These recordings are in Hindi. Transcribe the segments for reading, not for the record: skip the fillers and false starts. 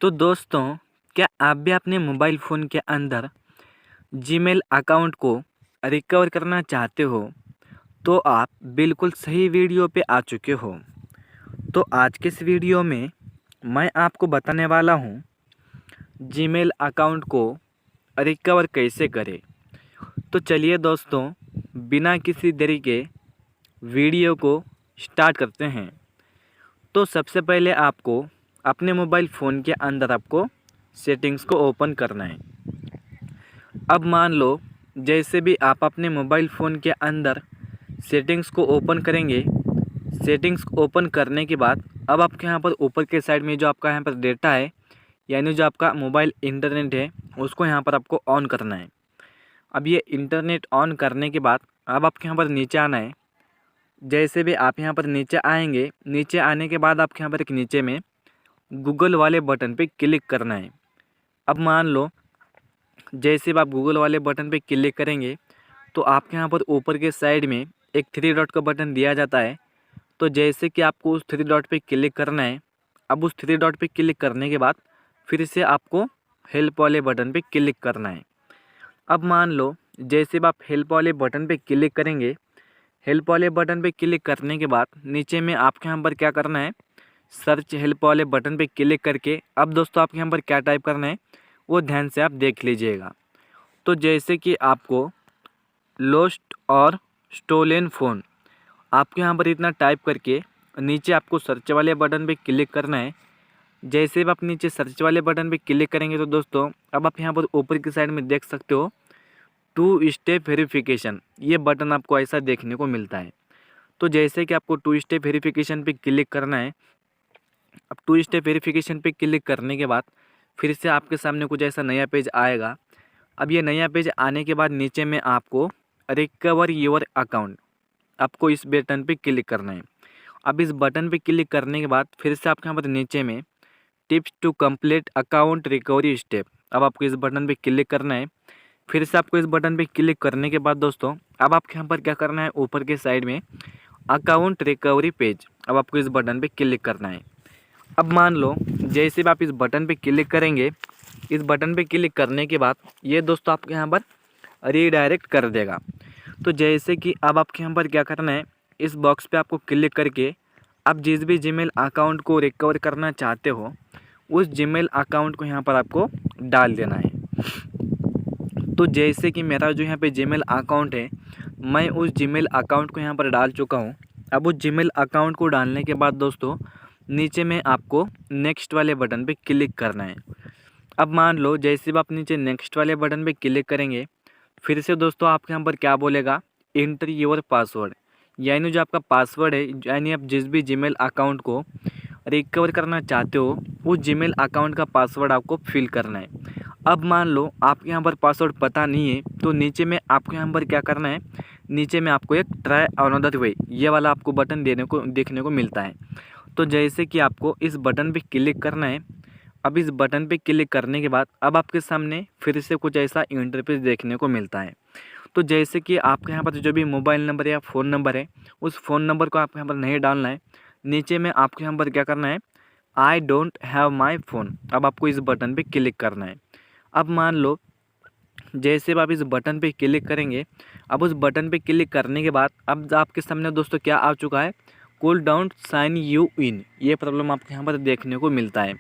तो दोस्तों, क्या आप भी अपने मोबाइल फ़ोन के अंदर जीमेल अकाउंट को रिकवर करना चाहते हो? तो आप बिल्कुल सही वीडियो पे आ चुके हो। तो आज के इस वीडियो में मैं आपको बताने वाला हूँ जीमेल अकाउंट को रिकवर कैसे करें। तो चलिए दोस्तों, बिना किसी देरी के वीडियो को स्टार्ट करते हैं। तो सबसे पहले आपको अपने मोबाइल फ़ोन के अंदर आपको सेटिंग्स को ओपन करना है। अब मान लो जैसे भी आप अपने मोबाइल फ़ोन के अंदर सेटिंग्स को ओपन करेंगे। सेटिंग्स ओपन करने के बाद अब आपके यहाँ पर ऊपर के साइड में जो आपका यहाँ पर डेटा है, यानी जो आपका मोबाइल इंटरनेट है, उसको यहाँ पर आपको ऑन करना है। अब ये इंटरनेट ऑन करने के बाद अब आपके यहाँ पर नीचे आना है। जैसे भी आप यहाँ पर नीचे आएंगे, नीचे आने के बाद आपके यहाँ पर एक नीचे में गूगल वाले बटन पे क्लिक करना है। अब मान लो जैसे भी आप गूगल वाले बटन पे क्लिक करेंगे तो आपके यहाँ पर ऊपर के साइड में एक थ्री डॉट का बटन दिया जाता है। तो जैसे कि आपको उस थ्री डॉट पे क्लिक करना है। अब उस थ्री डॉट पे क्लिक करने के बाद फिर से आपको हेल्प वाले बटन पे क्लिक करना है। अब मान लो जैसे भी आप हेल्प वाले बटन पे क्लिक करेंगे, हेल्प वाले बटन पे क्लिक करने के बाद नीचे में आपके यहाँ पर क्या करना है, सर्च हेल्प वाले बटन पे क्लिक करके अब दोस्तों आपके यहाँ पर क्या टाइप करना है वो ध्यान से आप देख लीजिएगा। तो जैसे कि आपको लोस्ट और स्टोलन फ़ोन आपके यहाँ पर इतना टाइप करके नीचे आपको सर्च वाले बटन पे क्लिक करना है। जैसे भी आप नीचे सर्च वाले बटन पे क्लिक करेंगे तो दोस्तों अब आप यहाँ पर ऊपर की साइड में देख सकते हो टू स्टेप वेरिफिकेशन, ये बटन आपको ऐसा देखने को मिलता है। तो जैसे कि आपको टू स्टेप वेरिफिकेशन पे क्लिक करना है। अब टू स्टेप वेरिफिकेशन पे क्लिक करने के बाद फिर से आपके सामने कुछ ऐसा नया पेज आएगा। अब ये नया पेज आने के बाद नीचे में आपको रिकवर योर अकाउंट, आपको इस बटन पे क्लिक करना है। अब इस बटन पे क्लिक करने के बाद फिर से आपके यहाँ पर नीचे में tips to complete account recovery step, अब आपको इस बटन पे क्लिक करना है। फिर से आपको इस बटन पे क्लिक करने के बाद दोस्तों अब आपके यहाँ पर क्या करना है, ऊपर के साइड में अकाउंट रिकवरी पेज, अब आपको इस बटन पे क्लिक करना है। अब मान लो जैसे भी आप इस बटन पे क्लिक करेंगे, इस बटन पे क्लिक करने के बाद ये दोस्तों आपके यहाँ पर रीडायरेक्ट कर देगा। तो जैसे कि अब आपके यहाँ पर क्या करना है, इस बॉक्स पे आपको क्लिक करके आप जिस भी जीमेल अकाउंट को रिकवर करना चाहते हो उस जीमेल अकाउंट को यहाँ पर आपको डाल देना है। तो जैसे कि मेरा जो यहाँ पे जीमेल अकाउंट है, मैं उस जीमेल अकाउंट को यहाँ पर डाल चुका हूँ। अब उस जीमेल अकाउंट को डालने के बाद दोस्तों नीचे में आपको नेक्स्ट वाले बटन पे क्लिक करना है। अब मान लो जैसे भी आप नीचे नेक्स्ट वाले बटन पे क्लिक करेंगे, फिर से दोस्तों आपके यहाँ पर क्या बोलेगा, एंटर योर पासवर्ड, यानी जो आपका पासवर्ड है, यानी आप जिस भी जीमेल अकाउंट को रिकवर करना चाहते हो उस जीमेल अकाउंट का पासवर्ड आपको फिल करना है। अब मान लो आपके यहाँ पर पासवर्ड पता नहीं है तो नीचे में आपको यहाँ पर क्या करना है, नीचे में आपको एक ट्राई अनदर वे, ये वाला आपको बटन देखने को मिलता है। तो जैसे कि आपको इस बटन पे क्लिक करना है। अब इस बटन पे क्लिक करने के बाद अब आपके सामने फिर से कुछ ऐसा इंटरफेस देखने को मिलता है। तो जैसे कि आपके यहाँ पर जो भी मोबाइल नंबर या फ़ोन नंबर है उस फ़ोन नंबर को आपके यहाँ पर नहीं डालना है। नीचे में आपके यहाँ पर क्या करना है, I don't have my phone, अब आपको इस बटन पे क्लिक करना है। अब मान लो जैसे भी आप इस बटन पे क्लिक करेंगे, अब उस बटन पे क्लिक करने के बाद अब आपके सामने दोस्तों क्या आ चुका है, cool down sign you in, ये प्रॉब्लम आपके यहाँ पर देखने को मिलता है।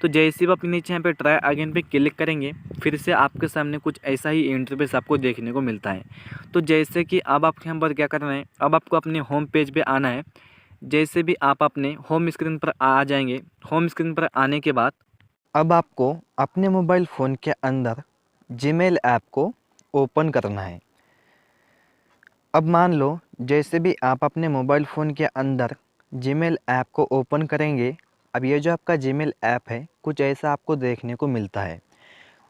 तो जैसे भी आप नीचे यहाँ पे ट्राई अगेन पे क्लिक करेंगे फिर से आपके सामने कुछ ऐसा ही इंटरफेस आपको देखने को मिलता है। तो जैसे कि अब आपके यहाँ पर क्या करना है, अब आपको अपने होम पेज पे आना है। जैसे भी आप अपने होम स्क्रीन पर आ जाएंगे, होम स्क्रीन पर आने के बाद अब आपको अपने मोबाइल फ़ोन के अंदर जीमेल ऐप को ओपन करना है। अब मान लो जैसे भी आप अपने मोबाइल फ़ोन के अंदर जीमेल ऐप को ओपन करेंगे, अब ये जो आपका जीमेल ऐप है कुछ ऐसा आपको देखने को मिलता है।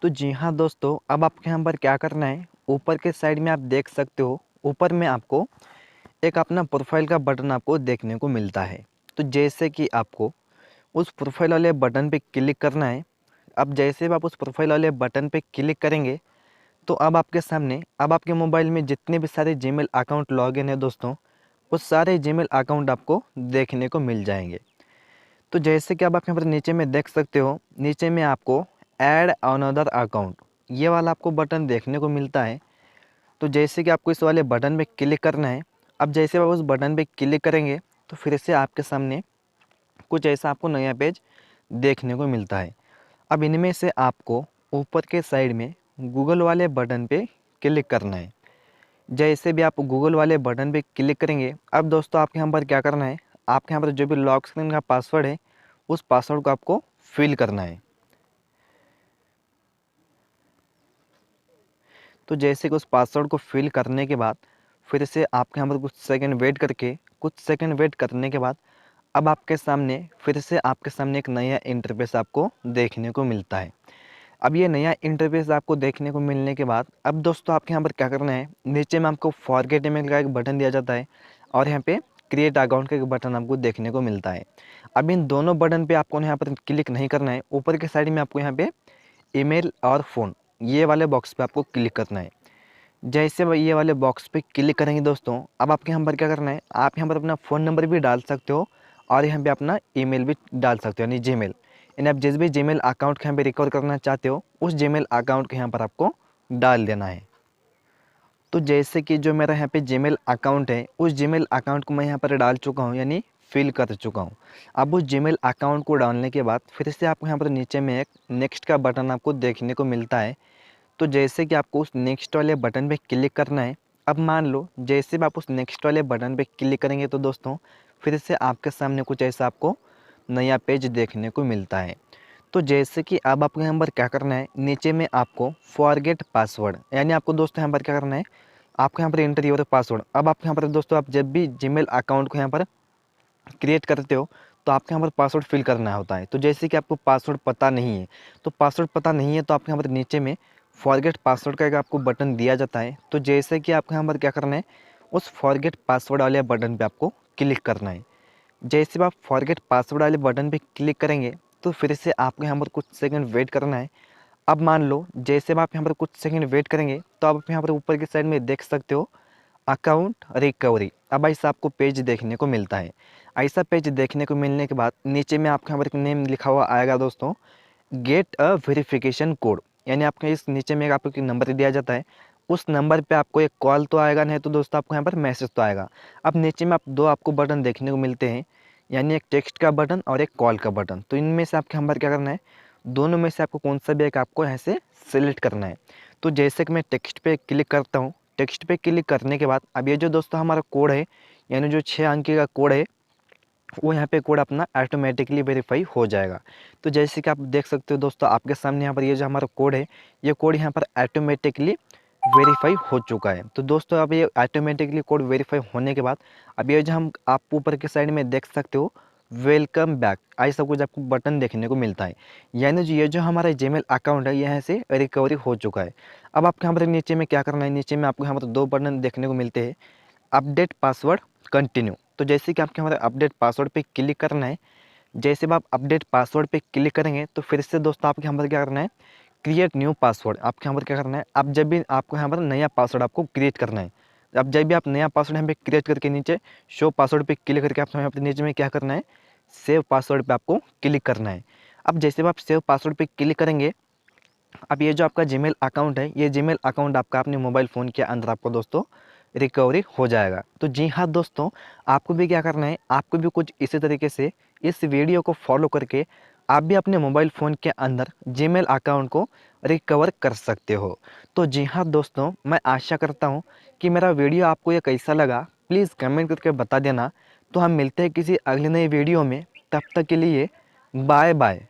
तो जी हाँ दोस्तों, अब आपके यहाँ पर क्या करना है, ऊपर के साइड में आप देख सकते हो ऊपर में आपको एक अपना प्रोफाइल का बटन आपको देखने को मिलता है। तो जैसे कि आपको उस प्रोफाइल वाले बटन पे क्लिक करना है। अब जैसे भी आप उस प्रोफाइल वाले बटन पे क्लिक करेंगे तो अब आपके सामने अब आपके मोबाइल में जितने भी सारे जीमेल अकाउंट लॉगिन है दोस्तों, वो सारे जीमेल अकाउंट आपको देखने को मिल जाएंगे। तो जैसे कि अब आप यहाँ पर नीचे में देख सकते हो, नीचे में आपको ऐड अनदर अकाउंट ये वाला आपको बटन देखने को मिलता है। तो जैसे कि आपको इस वाले बटन पे क्लिक करना है। अब जैसे आप उस बटन पे क्लिक करेंगे तो फिर से आपके सामने कुछ ऐसा आपको नया पेज देखने को मिलता है। अब इनमें से आपको ऊपर के साइड में गूगल वाले बटन पे क्लिक करना है। जैसे भी आप गूगल वाले बटन पे क्लिक करेंगे, अब दोस्तों आपके यहाँ पर क्या करना है, आपके यहाँ पर जो भी लॉक स्क्रीन का पासवर्ड है उस पासवर्ड को आपको फिल करना है। तो जैसे कि उस पासवर्ड को फिल करने के बाद फिर से आपके यहाँ पर कुछ सेकंड वेट करने के बाद अब आपके सामने फिर से आपके सामने एक नया इंटरफेस आपको देखने को मिलता है। अब ये नया इंटरफेस आपको देखने को मिलने के बाद अब दोस्तों आपके यहाँ पर क्या करना है, नीचे में आपको फॉरगेट ईमेल का एक बटन दिया जाता है और यहाँ पे क्रिएट अकाउंट का एक बटन आपको देखने को मिलता है। अब इन दोनों बटन पे आपको यहाँ पर क्लिक नहीं करना है, ऊपर के साइड में आपको यहाँ पे ईमेल और फ़ोन ये वाले बॉक्स पे आपको क्लिक करना है। जैसे ये वाले बॉक्स पे क्लिक करेंगे दोस्तों, अब आपके यहाँ पर क्या करना है, आप यहाँ पर अपना फ़ोन नंबर भी डाल सकते हो और यहाँ पे अपना ईमेल भी डाल सकते हो, यानी जीमेल। यानी आप जिस भी जीमेल अकाउंट के यहाँ पे रिकवर करना चाहते हो उस जीमेल अकाउंट के यहाँ पर आपको डाल देना है। तो जैसे कि जो मेरा यहाँ पे जीमेल अकाउंट है उस जीमेल अकाउंट को मैं यहाँ पर डाल चुका हूँ, यानी फिल कर चुका हूँ। अब उस जीमेल अकाउंट को डालने के बाद फिर से आपको यहाँ पर नीचे में एक नेक्स्ट का बटन आपको देखने को मिलता है। तो जैसे कि आपको उस नेक्स्ट वाले बटन पे क्लिक करना है। अब मान लो जैसे भी आप उस नेक्स्ट वाले बटन पे क्लिक करेंगे तो दोस्तों फिर से आपके सामने कुछ ऐसा आपको नया पेज देखने को मिलता है। तो जैसे कि अब आपको यहाँ पर क्या करना है, नीचे में आपको फॉरगेट पासवर्ड, यानी आपको दोस्तों यहाँ पर क्या करना है, आपको यहाँ पर एंटर योर पासवर्ड। अब आप यहाँ पर दोस्तों आप जब भी जीमेल अकाउंट को यहाँ पर क्रिएट करते हो तो आपके यहाँ पर पासवर्ड फिल करना होता है। तो जैसे कि आपको पासवर्ड पता नहीं है, तो पासवर्ड पता नहीं है तो आपके यहाँ पर नीचे में फॉरगेट पासवर्ड का एक आपको बटन दिया जाता है। तो जैसे कि आपके यहाँ पर क्या करना है, उस फॉरगेट पासवर्ड वाले बटन पे आपको क्लिक करना है। जैसे भी आप फॉरगेट पासवर्ड वाले बटन पे क्लिक करेंगे तो फिर से आपको यहाँ पर कुछ सेकंड वेट करना है। अब मान लो जैसे भी आप यहाँ पर कुछ सेकंड वेट करेंगे तो आप यहाँ पर ऊपर की साइड में देख सकते हो अकाउंट रिकवरी। अब ऐसा आपको पेज देखने को मिलता है। ऐसा पेज देखने को मिलने के बाद नीचे में आपके यहाँ पर एक नेम लिखा हुआ आएगा दोस्तों, गेट अ वेरिफिकेशन कोड, यानी आपके इस नीचे में आपको एक नंबर दिया जाता है। उस नंबर पे आपको एक कॉल तो आएगा, नहीं तो दोस्तों आपको यहाँ पर मैसेज तो आएगा। अब नीचे में आप दो आपको बटन देखने को मिलते हैं, यानी एक टेक्स्ट का बटन और एक कॉल का बटन। तो इनमें से आपके यहाँ पर क्या करना है, दोनों में से आपको कौन सा भी एक आपको यहाँ से सिलेक्ट करना है। तो जैसे कि मैं टेक्स्ट पे क्लिक करता हूँ, टेक्स्ट पे क्लिक करने के बाद अब ये जो दोस्तों हमारा कोड है, यानी जो 6 अंक का कोड है वो यहाँ पे कोड अपना ऑटोमेटिकली वेरीफाई हो जाएगा। तो जैसे कि आप देख सकते हो दोस्तों आपके सामने यहाँ पर ये जो हमारा कोड है, ये कोड यहाँ पर ऑटोमेटिकली वेरीफाई हो चुका है। तो दोस्तों अब ये ऑटोमेटिकली कोड वेरीफाई होने के बाद अब ये जो हम आप ऊपर के साइड में देख सकते हो वेलकम बैक, ऐसा कुछ आपको बटन देखने को मिलता है। यानी जो ये जो हमारा जीमेल अकाउंट है यहाँ से रिकवरी हो चुका है। अब आपके यहाँ पर नीचे में क्या करना है, नीचे में आपको यहाँ पर दो बटन देखने को मिलते हैं, अपडेट पासवर्ड कंटिन्यू। तो जैसे कि आपके हमारे अपडेट पासवर्ड पे क्लिक करना है। जैसे भी आप अपडेट पासवर्ड पे क्लिक करेंगे तो फिर से दोस्तों आपके यहाँ पर क्या करना है, क्रिएट न्यू पासवर्ड। आपके यहाँ पर क्या करना है, अब जब भी आपको यहाँ पर नया पासवर्ड आपको क्रिएट करना है, अब जब भी आप नया पासवर्ड यहाँ पे क्रिएट करके नीचे शो पासवर्ड पे क्लिक करके आप यहाँ पर नीचे में क्या करना है, सेव पासवर्ड पे आपको क्लिक करना है। अब जैसे भी आप सेव पासवर्ड पे क्लिक करेंगे, अब ये जो आपका जीमेल अकाउंट है, ये जीमेल अकाउंट आपका अपने मोबाइल फ़ोन के अंदर आपको दोस्तों रिकवरी हो जाएगा। तो जी हाँ दोस्तों, आपको भी क्या करना है, आपको भी कुछ इसी तरीके से इस वीडियो को फॉलो करके आप भी अपने मोबाइल फ़ोन के अंदर जीमेल अकाउंट को रिकवर कर सकते हो। तो जी हाँ दोस्तों, मैं आशा करता हूँ कि मेरा वीडियो आपको ये कैसा लगा, प्लीज़ कमेंट करके बता देना। तो हम मिलते हैं किसी अगले नए वीडियो में, तब तक के लिए बाय बाय।